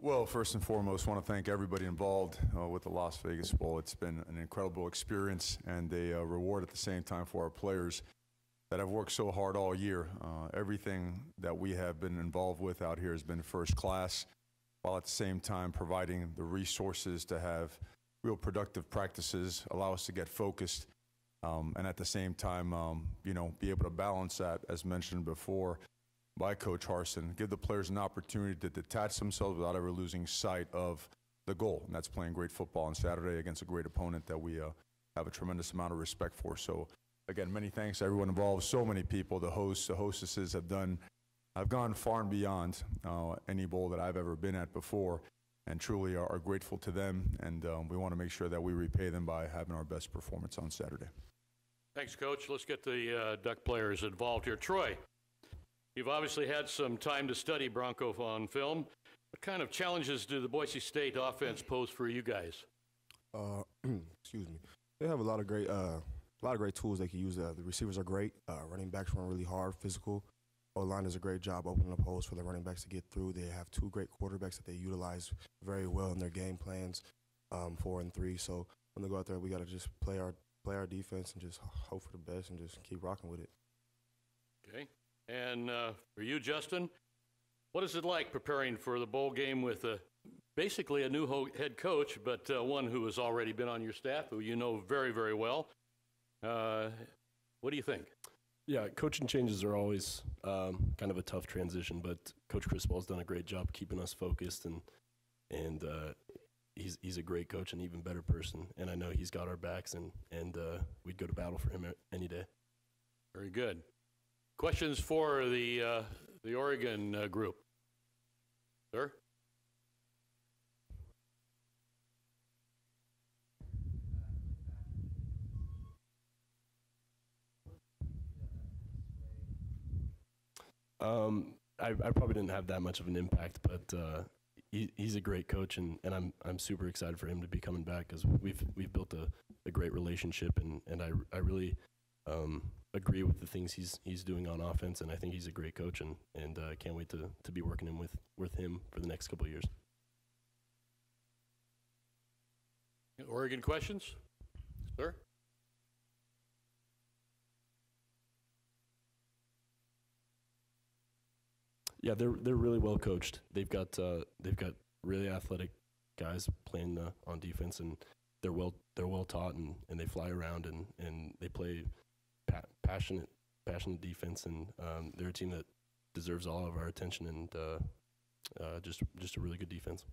Well, first and foremost, I want to thank everybody involved with the Las Vegas Bowl. It's been an incredible experience and a reward at the same time for our players that have worked so hard all year. Everything that we have been involved with out here has been first class, while at the same time providing the resources to have real productive practices, allow us to get focused, and at the same time, be able to balance that, as mentioned before by Coach Harsin, give the players an opportunity to detach themselves without ever losing sight of the goal, and that's playing great football on Saturday against a great opponent that we have a tremendous amount of respect for. So, again, many thanks to everyone involved. So many people, the hosts, the hostesses have gone far and beyond any bowl that I've ever been at before, and truly are grateful to them, and we want to make sure that we repay them by having our best performance on Saturday. Thanks, Coach. Let's get the Duck players involved here. Troy, you've obviously had some time to study Bronco on film. What kind of challenges do the Boise State offense pose for you guys? Excuse me. They have a lot of great tools they can use. The receivers are great. Running backs run really hard, physical. O-line does a great job opening up holes for the running backs to get through. They have two great quarterbacks that they utilize very well in their game plans, 4 and 3. So when they go out there, we got to just play our defense and just hope for the best and just keep rocking with it. Okay. And for you, Justin, what is it like preparing for the bowl game with basically a new head coach, but one who has already been on your staff, who you know very, very well? What do you think? Yeah, coaching changes are always kind of a tough transition, but Coach Cristobal has done a great job keeping us focused, and he's a great coach and even better person, and I know he's got our backs, and we'd go to battle for him any day. Very good. Questions for the Oregon group? Sir? I probably didn't have that much of an impact, but he's a great coach, and I'm super excited for him to be coming back because we've built a great relationship, and I really agree with the things he's doing on offense, and I think he's a great coach, and I can't wait to be working with him for the next couple of years. Oregon questions? Sir? Yeah, they're really well coached. They've got really athletic guys playing on defense, and they're well taught, and they fly around, and they play passionate defense, and they're a team that deserves all of our attention, and just a really good defense.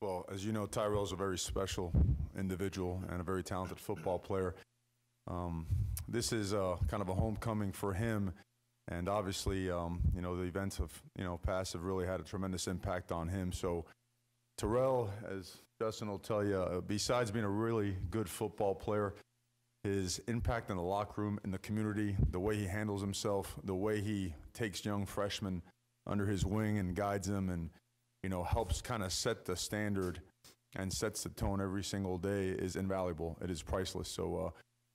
Well, as you know, Tyrell's a very special individual and a very talented football player. This is kind of a homecoming for him, and obviously, the events of past have really had a tremendous impact on him. So, Terrell, as Justin will tell you, besides being a really good football player, his impact in the locker room, in the community, the way he handles himself, the way he takes young freshmen under his wing and guides them, and helps kind of set the standard and sets the tone every single day is invaluable. It is priceless. So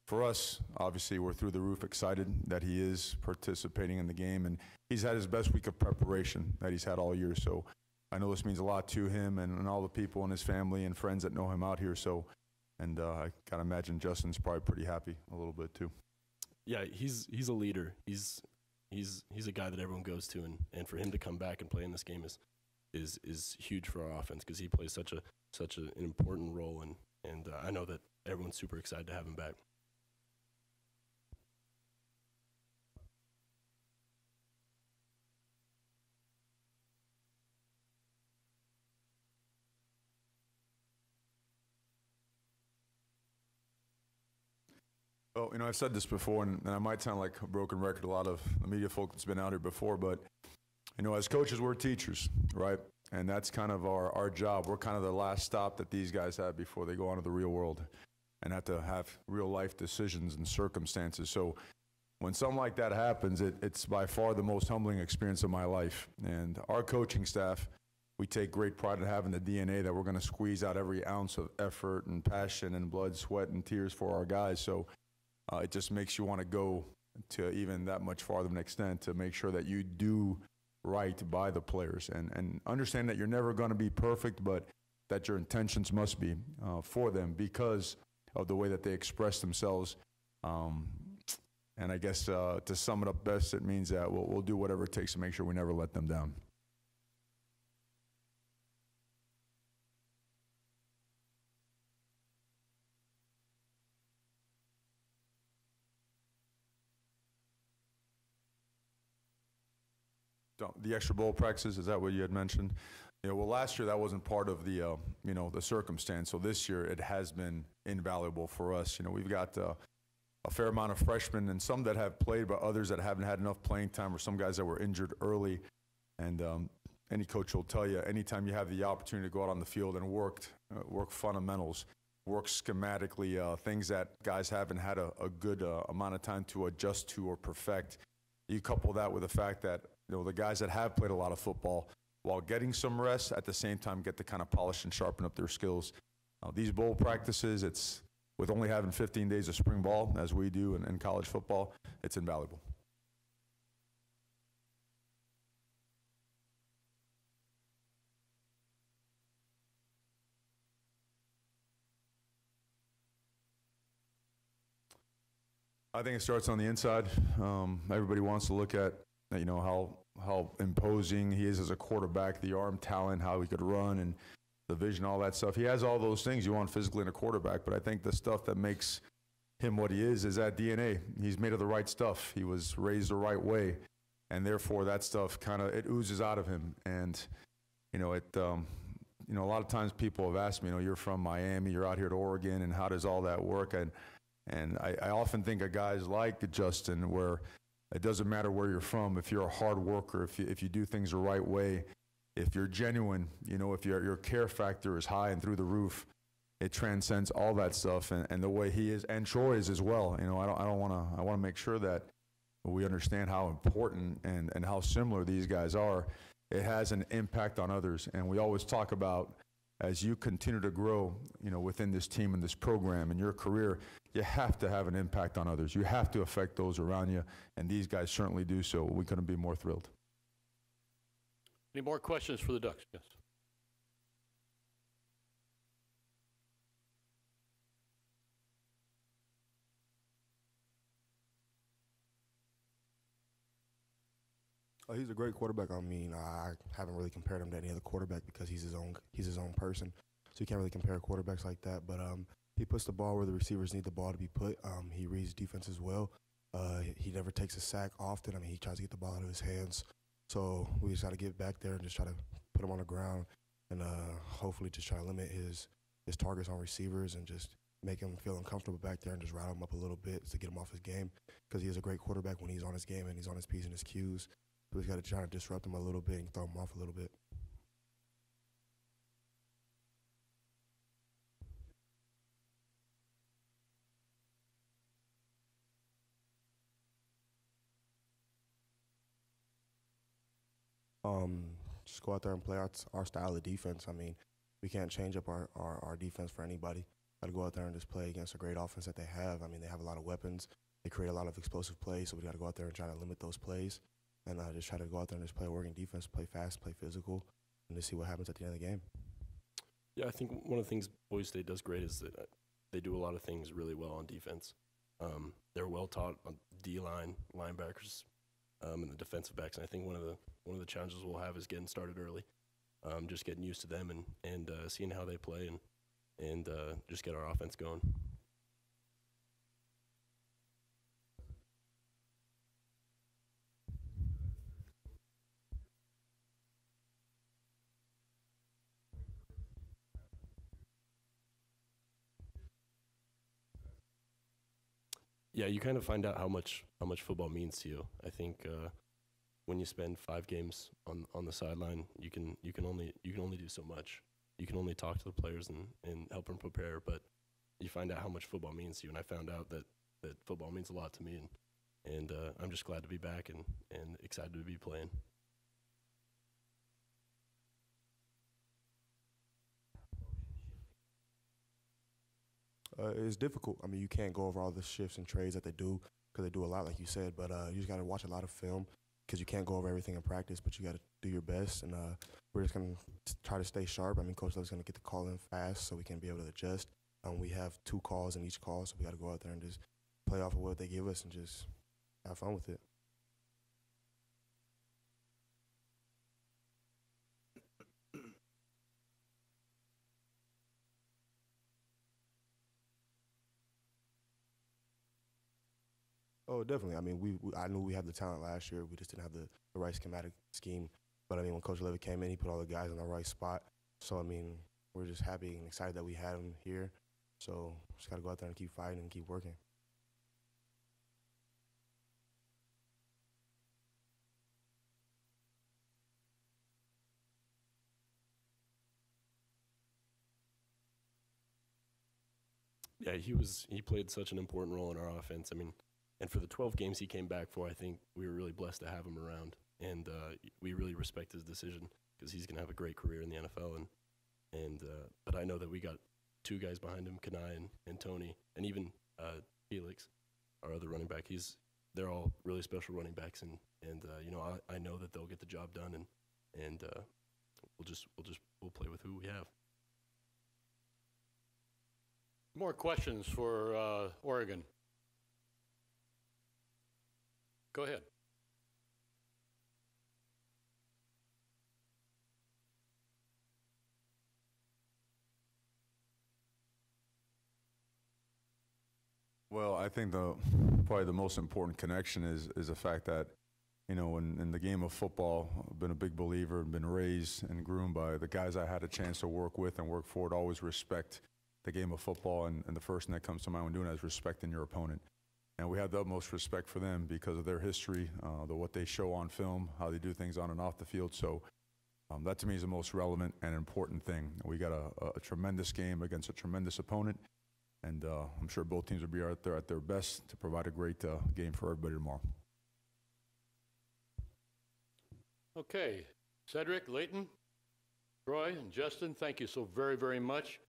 for us, obviously, we're through the roof excited that he is participating in the game, and he's had his best week of preparation that he's had all year. So I know this means a lot to him and all the people in his family and friends that know him out here. So, and I can imagine Justin's probably pretty happy a little bit too. Yeah, he's a leader. He's a guy that everyone goes to, and for him to come back and play in this game is huge for our offense because he plays such an important role, and I know that everyone's super excited to have him back. Well, I've said this before, and I might sound like a broken record. A lot of the media folk that's been out here before, but as coaches, we're teachers, right? And that's kind of our job. We're kind of the last stop that these guys have before they go onto the real world and have to have real life decisions and circumstances. So when something like that happens, it's by far the most humbling experience of my life. And our coaching staff we take great pride in having the DNA that we're going to squeeze out every ounce of effort and passion and blood, sweat, and tears for our guys. So it just makes you want to go to even that much farther of an extent to make sure that you do right by the players and understand that you're never going to be perfect, but that your intentions must be for them because of the way that they express themselves. And I guess to sum it up best, it means that we'll do whatever it takes to make sure we never let them down. The extra bowl practices, is that what you had mentioned? Well, last year that wasn't part of the, the circumstance. So this year it has been invaluable for us. We've got a fair amount of freshmen and some that have played, but others that haven't had enough playing time or some guys that were injured early. And any coach will tell you, anytime you have the opportunity to go out on the field and work fundamentals, work schematically, things that guys haven't had a good amount of time to adjust to or perfect. You couple that with the fact that the guys that have played a lot of football, while getting some rest, at the same time get to kind of polish and sharpen up their skills. These bowl practices, it's with only having 15 days of spring ball, as we do in college football, it's invaluable. I think it starts on the inside. Everybody wants to look at how imposing he is as a quarterback, the arm talent, how he could run, and the vision, all that stuff. He has all those things you want physically in a quarterback, but I think the stuff that makes him what he is that DNA. He's made of the right stuff. He was raised the right way, and therefore that stuff it oozes out of him. And a lot of times people have asked me, you're from Miami, you're out here to Oregon, and how does all that work? And I often think of guys like Justin, where it doesn't matter where you're from. If you're a hard worker, if you do things the right way, if you're genuine, if your care factor is high and through the roof, it transcends all that stuff. And the way he is, and Troy is as well. I want to make sure that we understand how important and how similar these guys are. It has an impact on others, and we always talk about, as you continue to grow, within this team and this program and your career, you have to have an impact on others. You have to affect those around you, and these guys certainly do so. We couldn't be more thrilled. Any more questions for the Ducks? Yes. He's a great quarterback. I mean, I haven't really compared him to any other quarterback because he's his own person. So you can't really compare quarterbacks like that. But he puts the ball where the receivers need the ball to be put. He reads defense as well. He never takes a sack often. I mean, he tries to get the ball out of his hands. So we just got to get back there and just try to put him on the ground and hopefully just try to limit his targets on receivers and just make him feel uncomfortable back there and just rattle him up a little bit to get him off his game, because he is a great quarterback when he's on his game and he's on his P's and his Q's. So we've got to try to disrupt him a little bit and throw him off a little bit. Just go out there and play our style of defense. I mean, we can't change up our defense for anybody. Got to go out there and just play against a great offense that they have. I mean, they have a lot of weapons. They create a lot of explosive plays, so we got to go out there and try to limit those plays and just try to go out there and just play working defense, play fast, play physical, and just see what happens at the end of the game. Yeah, I think one of the things Boise State does great is that they do a lot of things really well on defense. They're well taught on D-line, linebackers, and the defensive backs. And I think one of the challenges we'll have is getting started early, just getting used to them and seeing how they play and just get our offense going. Yeah, you kind of find out how much football means to you. I think when you spend 5 games on the sideline, you can only do so much. You can only talk to the players and help them prepare, but you find out how much football means to you. And I found out that football means a lot to me, and I'm just glad to be back and excited to be playing. It's difficult. I mean, you can't go over all the shifts and trades that they do because they do a lot, like you said. But you just got to watch a lot of film because you can't go over everything in practice. But you got to do your best, and we're just gonna try to stay sharp. I mean, Coach Love's gonna get the call in fast so we can be able to adjust. We have 2 calls in each call, so we got to go out there and just play off of what they give us and just have fun with it. Oh, definitely. I mean, I knew we had the talent last year. We just didn't have the right schematic scheme. But, I mean, when Coach Levy came in, he put all the guys in the right spot. So, I mean, we're just happy and excited that we had him here. So, just got to go out there and keep fighting and keep working. Yeah, he played such an important role in our offense. I mean, and for the 12 games he came back for, I think we were really blessed to have him around, and we really respect his decision because he's gonna have a great career in the NFL. But I know that we got 2 guys behind him, Kanai and Tony, and even Felix, our other running back. They're all really special running backs, and you know, I know that they'll get the job done, and we'll play with who we have. More questions for Oregon. Go ahead. Well, I think probably the most important connection is the fact that, you know, in the game of football, I've been a big believer and been raised and groomed by the guys I had a chance to work with and work for. To always respect the game of football, and the first thing that comes to mind when doing that is respecting your opponent. And we have the utmost respect for them because of their history, what they show on film, how they do things on and off the field. So that to me is the most relevant and important thing. We got a tremendous game against a tremendous opponent, and I'm sure both teams will be out there at their best to provide a great game for everybody tomorrow. Okay, Cedric, Leighton, Troy, and Justin, thank you so very, very much.